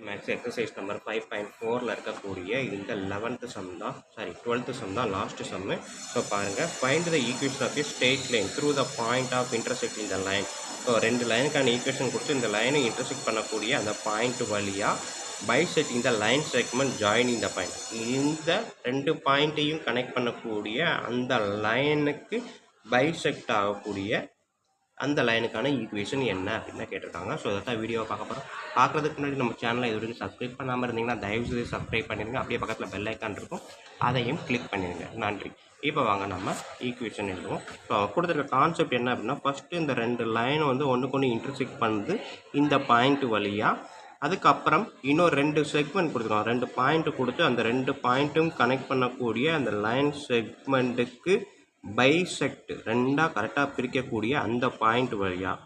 Maths exercise number 5.4ல் இருக்கக்கூடிய இந்த 11th some தான் 12th சம் தான் லாஸ்ட் சம்மு. ஸோ பாருங்கள், find the equation of a straight line through the point of intersecting the line. So ரெண்டு லைனுக்கான equation கொடுத்து இந்த லைனை இன்டர்செக்ட் பண்ணக்கூடிய அந்த பாயிண்ட் வழியாக bisecting the line segment joining the point. இந்த ரெண்டு பாயிண்ட்டையும் கனெக்ட் பண்ணக்கூடிய அந்த லைனுக்கு பைசெக்ட் ஆகக்கூடிய அந்த லைனுக்கான ஈக்குவேஷன் என்ன அப்படின்னு கேட்டிருக்காங்க. ஸோ இதை தான் வீடியோவை பார்க்க போகிறோம். பார்க்குறதுக்கு முன்னாடி நம்ம சேனலை இது வரைக்கும் சப்ஸ்கிரைப் பண்ணாமல் இருந்தீங்கன்னா தயவுசெய்து சப்ஸ்கிரைப் பண்ணிடுங்க. அப்படியே பக்கத்தில் பெல் ஐக்கான் இருக்கும், அதையும் கிளிக் பண்ணிடுங்க. நன்றி. இப்போ வாங்க நம்ம ஈக்குவேஷன் எழுதுவோம். ஸோ கொடுத்துருக்க கான்செப்ட் என்ன அப்படின்னா, ஃபஸ்ட்டு இந்த ரெண்டு லைன் வந்து ஒன்றுக்கு ஒன்று இன்டர்செக்ட் பண்ணுது இந்த பாயிண்ட் வழியாக. அதுக்கப்புறம் இன்னொரு ரெண்டு செக்மெண்ட் கொடுத்துருக்கோம். ரெண்டு பாயிண்ட் கொடுத்து அந்த ரெண்டு பாயிண்ட்டும் கனெக்ட் பண்ணக்கூடிய அந்த லைன் செக்மெண்ட்டுக்கு பைசெக்ட் ரெண்டாக கரெக்டாக பிரிக்கக்கூடிய அந்த பாயிண்ட் வழியாக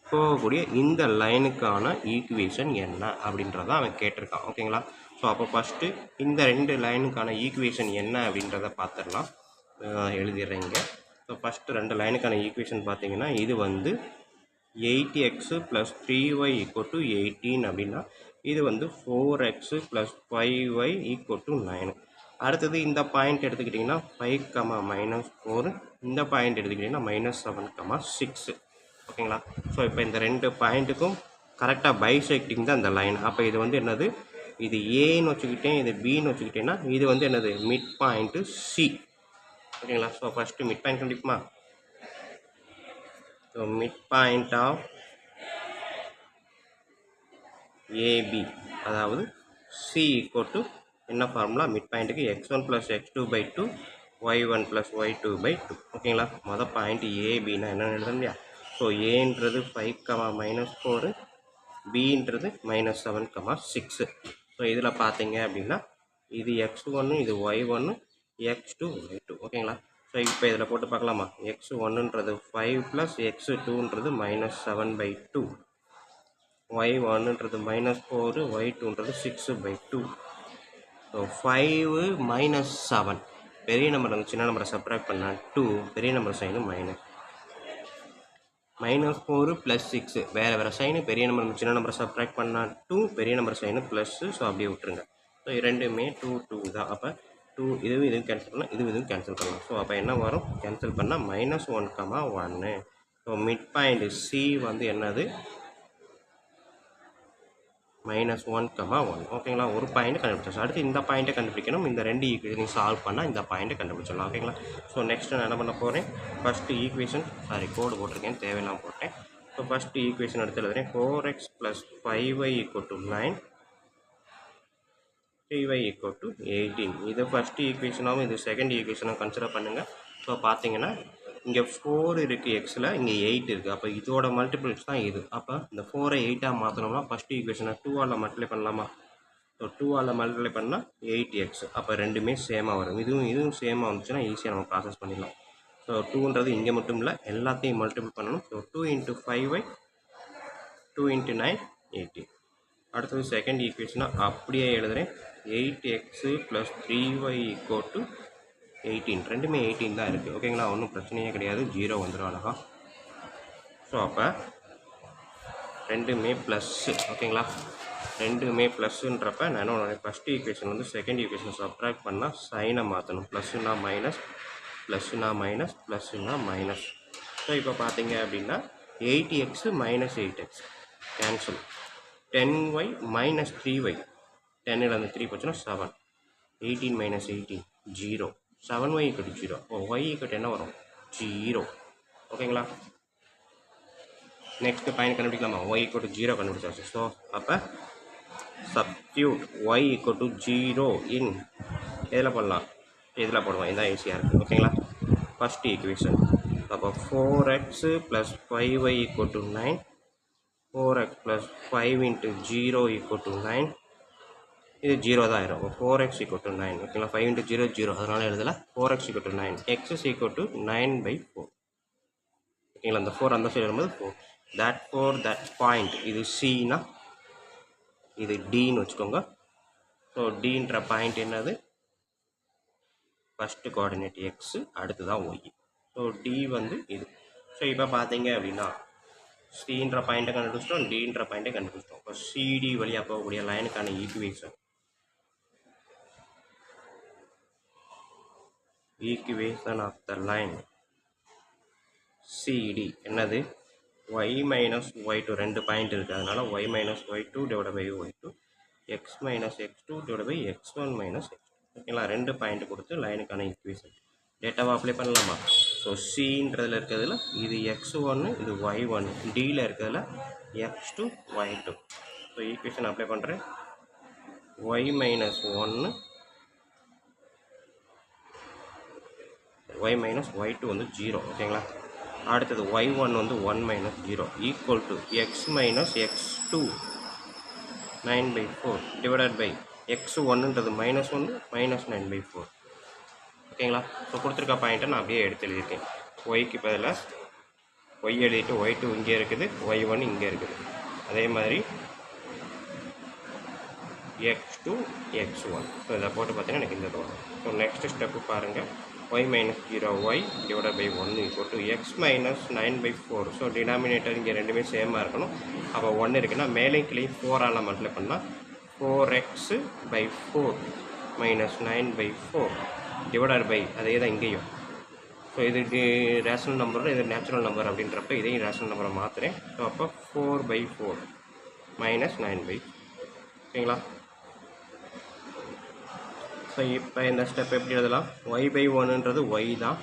போகக்கூடிய இந்த லைனுக்கான ஈக்குவேஷன் என்ன அப்படின்றத அவன் கேட்டிருக்கான். ஓகேங்களா? ஸோ அப்போ ஃபஸ்ட்டு இந்த ரெண்டு லைனுக்கான ஈக்குவேஷன் என்ன அப்படின்றத பார்த்துடலாம். எழுதிடுறீங்க. ஸோ ஃபஸ்ட்டு ரெண்டு லைனுக்கான ஈக்குவேஷன் பார்த்தீங்கன்னா, இது வந்து 8x + 3y = 18 அப்படின்னா, இது வந்து 4x + 5y = 9. அடுத்தது இந்த பாயிண்ட் எடுத்துக்கிட்டிங்கன்னா 5, -4. இந்த பாயிண்ட் எடுத்துக்கிட்டிங்கன்னா -7, 6. ஓகேங்களா? ஸோ இப்போ இந்த ரெண்டு பாயிண்ட்டுக்கும் கரெக்டாக பைசெக்டிங் தான் இந்த லைன். அப்போ இது வந்து என்னது, இது ஏன்னு வச்சுக்கிட்டேன், இது பின்னு வச்சுக்கிட்டேன்னா இது வந்து என்னது, மிட் பாயிண்ட்டு சி. ஓகேங்களா? ஸோ ஃபஸ்ட்டு மிட் பாயிண்ட் கண்டிப்பாக. So mid point of AB, அதாவது சி = என்ன ஃபார்முலா, மிட் பாயிண்ட்டுக்கு x1 + x2/2 y1 + y2/2. ஓகேங்களா? மொதல் பாயிண்ட் ஏபின்னா என்ன எழுதணும் இல்லையா? ஸோ ஏன்றது 5, -4, பின்றது -7, 6. ஸோ இதில் பார்த்தீங்க அப்படின்னா இது x1, இது y1, x2, y2. ஓகேங்களா? ஸோ இப்போ இதில் போட்டு பார்க்கலாமா? x1ன்றது 5 + x2ன்றது -7/2, y1ன்றது -4, y2ன்றது 6/2. ஸோ 5 - 7 பெரிய நம்பர் வந்து சின்ன நம்பரை சப்ராக்ட் பண்ணால் 2, பெரிய நம்பர் சைனு -4 + 6 வேறு சைனு, பெரிய நம்பர் சின்ன நம்பரை சப்ராக்ட் பண்ணால் 2, பெரிய நம்பர் சைனு ப்ளஸ்ஸு. ஸோ அப்படியே விட்டுருங்க. ஸோ ரெண்டுமே 2, 2 தான். அப்போ 2 இதுவும் கேன்சல் பண்ணால் இதுவும் கேன்சல் பண்ணலாம். ஸோ அப்போ என்ன வரும், கேன்சல் பண்ணால் -1, 1. ஸோ மிட் பாயிண்ட் சி வந்து என்னது, -1, 1. ஓகேங்களா? ஒரு பாயிண்ட் கண்டுபிடிச்சாச்சு. அடுத்து இந்த பாயிண்ட்டை கண்டுபிடிக்கணும். இந்த ரெண்டு ஈக்குவேஷனையும் சால்வ் பண்ணால் இந்த பாயிண்ட்டை கண்டுபிடிச்சிடலாம். ஓகேங்களா? ஸோ நெக்ஸ்ட் நான் என்ன பண்ண போகிறேன், ஃபஸ்ட்டு ஈக்குவேஷன் கோடு போட்டிருக்கேன், தேவையில்லாமல் போட்டேன். ஸோ ஃபஸ்ட்டு ஈக்குவேஷன் எடுத்து எழுதுறேன். 4x + 5y = 9, 3y = 18. இது ஃபஸ்ட்டு ஈக்குவேஷனாகவும் இது செகண்ட் ஈக்குவேஷனாகவும் கன்சிடர் பண்ணுங்கள். ஸோ பார்த்தீங்கன்னா இங்கே 4 இருக்குது எக்ஸில், இங்கே 8 இருக்குது. அப்போ இதோட மல்டிபிள்ஸ் தான் இது. அப்போ இந்த 4ஐ 8ஆக மாற்றணும்னா ஃபஸ்ட்டு ஈக்குவேஷனை 2ஆல் மல்டிப்ளை பண்ணலாமா? ஸோ 2ஆல் மல்டிப்ளை பண்ணால் 8x. அப்போ ரெண்டுமே சேமாக வரும். இதுவும் சேமாக வந்துச்சுன்னா ஈஸியாக நம்ம ப்ராசஸ் பண்ணிடலாம். ஸோ 2ன்றது இங்கே மட்டும் இல்லை, எல்லாத்தையும் மல்டிபிள் பண்ணணும். So 2 × 5y, 2 × 9, 18. அடுத்தது செகண்ட் ஈக்குவேஷனாக அப்படியே எழுதுகிறேன். 8x + 3y = 18. ரெண்டுமே 18 தான் இருக்குது. ஓகேங்களா? ஒன்றும் பிரச்சனையே கிடையாது, 0 வந்துடும் அழகா. ஸோ அப்போ ரெண்டுமே ப்ளஸ்ஸு. ஓகேங்களா? ரெண்டுமே ப்ளஸ்ஸுன்றப்ப நான் என்ன, ஃபஸ்ட்டு ஈக்குவேஷன் வந்து செகண்ட் ஈக்குவேஷன் சப்ராக்ட் பண்ணால் சைனை மாற்றணும். ப்ளஸ்ஸுனா மைனஸ், ப்ளஸ்ஸுனா மைனஸ், ப்ளஸ்ஸுனா மைனஸ். ஸோ இப்போ பார்த்தீங்க அப்படின்னா 8x - 8x cancel. 10y - 3y, 10ல் 3 போச்சுன்னா 7. 18 - 18 0. 7y = 0. y = என்ன வரும், 0. ஓகேங்களா? Next point கண்டுபிடிக்கலாமா? y = 0 கண்டுபிடிச்சாச்சு. ஸோ அப்போ சப்ஸ்டியூட் y = 0 இன் எதில் போடலாம், இதில் போடுவோம். இதுதான் ஈஸியாக இருக்குது. ஓகேங்களா? First equation. அப்போ 4x + 5y = 9, 4x + 5 × 0 = 9. இது 0 தான் ஆயிரும். 4x = 9. ஓகேங்களா? 5 × 0 0, அதனால் எழுதலை. 4x = 9, x = 9/4. ஓகேங்களா? அந்த 4 அந்த சைடு வரும்போது 4. that பாயிண்ட், இது சின்னா இது டின்னு வச்சுக்கோங்க. ஸோ டின்ற பாயிண்ட் என்னது, ஃபஸ்ட்டு கோஆர்டினேட் எக்ஸு, அடுத்து தான் ஒய். ஸோ டி வந்து இது. ஸோ இப்போ பார்த்தீங்க அப்படின்னா சின்ற பாயிண்ட்டை கண்டுபிடிச்சிட்டோம், டின்ற பாயிண்ட்டை கண்டுபிடிச்சிட்டோம். இப்போ சிடி வழியாக போகக்கூடிய லைனுக்கான equation of the line CD என்னது? y மைனஸ் y2 2 பாயிண்ட் இருக்குது, அதனால y minus y2 divide by y2 x minus x2 divide by x1 minus x2. ஓகேங்களா? 2 பாயிண்ட் கொடுத்து லைனுக்கான ஈக்குவேஷன் டேட்டாவை அப்ளை பண்ணலாமா? ஸோ சின்றதில் இருக்கிறதுல இது x1, இது y1, டியில் இருக்கிறதுல x2 y2. So equation apply பண்ணுறேன். y minus 1 y minus y2 வந்து 0. ஓகேங்களா? அடுத்தது y1 வந்து 1 minus 0 equal to x minus x2 9/4 divided by x1ன்றது மைனஸ் 1 மைனஸ் 9/4. ஓகேங்களா? ஸோ கொடுத்துருக்க பாயிண்ட்டை நான் அப்படியே எடுத்து எழுதியிருக்கேன். ஒய்க்கு பதிலாக ஒய் எழுதிட்டு y2 இங்கே இருக்குது, y1 இங்கே இருக்குது. அதே மாதிரி x2 x1. ஸோ இதை போட்டு பார்த்தீங்கன்னா எனக்கு இந்த வரும். ஸோ நெக்ஸ்ட் ஸ்டெப்பு பாருங்கள். y minus 0y divided by 1 equal to x minus 9/4. So denominator இங்கே ரெண்டுமே சேமாக இருக்கணும். அப்போ 1 இருக்குன்னா மேலே கிளி 4ஆல் மல்டிப்ளை பண்ணால் 4x/4 மைனஸ் 9/4 டிவைடட் பை அதே தான் இங்கேயும். ஸோ இது ரேஷனல் நம்பர், இது நேச்சுரல் நம்பர் அப்படின்றப்ப இதையும் ரேஷனல் நம்பரை மாற்றுறேன். ஸோ அப்போ 4/4 மைனஸ் 9/4. ஓகேங்களா? ஸோ இப்போ இந்த ஸ்டெப் எப்படி எழுதலாம்? y/1ன்றது y தான்,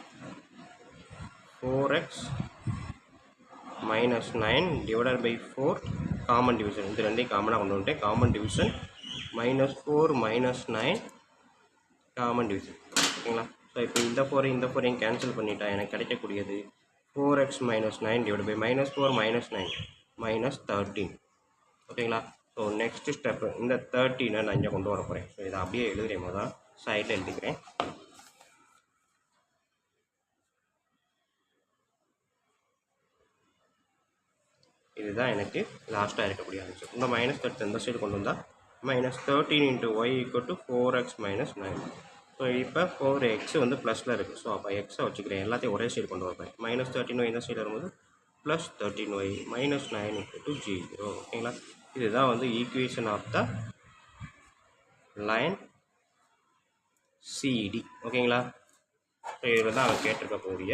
4x minus 9 divided by 4 common division, இது ரெண்டையும் காமனாக கொண்டு வந்துட்டேன். Common division minus 4 minus 9 common division. ஓகேங்களா? ஸோ இப்போ இந்த 4ஐயும் கேன்சல் பண்ணிட்டா எனக்கு கிடைக்கக்கூடியது 4x minus 9 divide by minus 4 minus 9 minus 13. ஓகேங்களா? ஸோ நெக்ஸ்ட் ஸ்டெப்பு இந்த 13 நான் இங்கே கொண்டு வர போகிறேன். ஸோ இதை அப்படியே எழுதுகிறேன், முதல் சைடில் எழுதிக்கிறேன். இதுதான் எனக்கு லாஸ்ட்டாக இருக்கக்கூடிய ஆன்சர். இந்த மைனஸ் 13 இந்த சைடு கொண்டு வந்தால் minus 13 into y equal to 4x minus 9. So இப்போ 4x வந்து ப்ளஸில் இருக்குது. ஸோ அப்போ எக்ஸை வச்சுக்கிறேன், எல்லாத்தையும் ஒரே சைடு கொண்டு வரப்பேன். மைனஸ் 13y இந்த சைடு வரும்போது plus 13y minus 9 equal to 0. ஓகேங்களா? இதுதான் வந்து equation of the line CD. ஓகேங்களா? ஸோ இதில் தான் அவன் கேட்டிருக்கக்கூடிய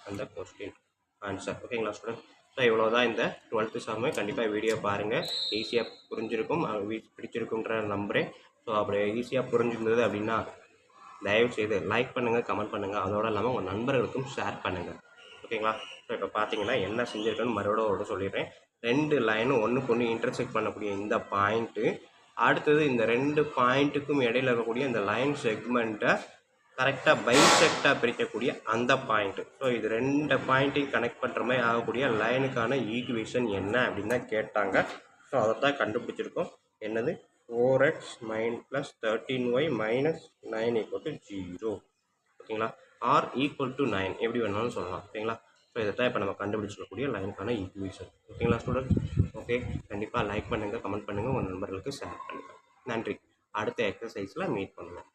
அந்த கொஸ்டின் ஆன்சர். ஓகேங்களா ஸ்டூடெண்ட்? ஸோ இவ்வளோ தான் இந்த 12th சம்மு. கண்டிப்பாக வீடியோ பாருங்கள், ஈஸியாக புரிஞ்சிருக்கும், பிடிச்சிருக்குன்ற நம்புகிறேன். ஸோ அப்படி ஈஸியாக புரிஞ்சிருந்தது அப்படின்னா தயவுசெய்து லைக் பண்ணுங்கள், கமெண்ட் பண்ணுங்கள், அதோடு இல்லாமல் உங்கள் நண்பர்களுக்கும் ஷேர் பண்ணுங்கள். ஓகேங்களா? ஸோ இப்போ பார்த்தீங்கன்னா என்ன செஞ்சுருக்கேன்னு மறுபடியும் சொல்லிடுறேன். 2 லைனும் ஒன்றுக்கு ஒன்று இன்டர்செக்ட் பண்ணக்கூடிய இந்த பாயிண்ட்டு, அடுத்தது இந்த 2 பாயிண்ட்டுக்கும் இடையில் இருக்கக்கூடிய இந்த லைன் செக்மெண்ட்டை கரெக்டாக பைசெக்டாக பிரிக்கக்கூடிய அந்த பாயிண்ட்டு. ஸோ இது 2 பாயிண்ட்டையும் கனெக்ட் பண்ணுற மாதிரி ஆகக்கூடிய லைனுக்கான ஈக்குவேஷன் என்ன அப்படின்னு தான் கேட்டாங்க. ஸோ அதை தான் கண்டுபிடிச்சிருக்கோம். என்னது? 4x plus 13y minus 9 equal to 0. ஓகேங்களா? ஆர் ஈக்குவல் டு 9 எப்படி வேணாலும் சொல்லலாம். ஓகேங்களா? ஸோ இதை தான் இப்போ நம்ம கண்டுபிடிச்சிருக்கக்கூடிய லைனுக்கான ஈக்குவேஷன். ஓகேங்களா ஸ்டூடெண்ட்? ஓகே, கண்டிப்பாக லைக் பண்ணுங்கள், கமெண்ட் பண்ணுங்கள், உங்கள் நண்பர்களுக்கு ஷேர் பண்ணுங்கள். நன்றி. அடுத்த எக்ஸசைஸில் மீட் பண்ணுவோம்.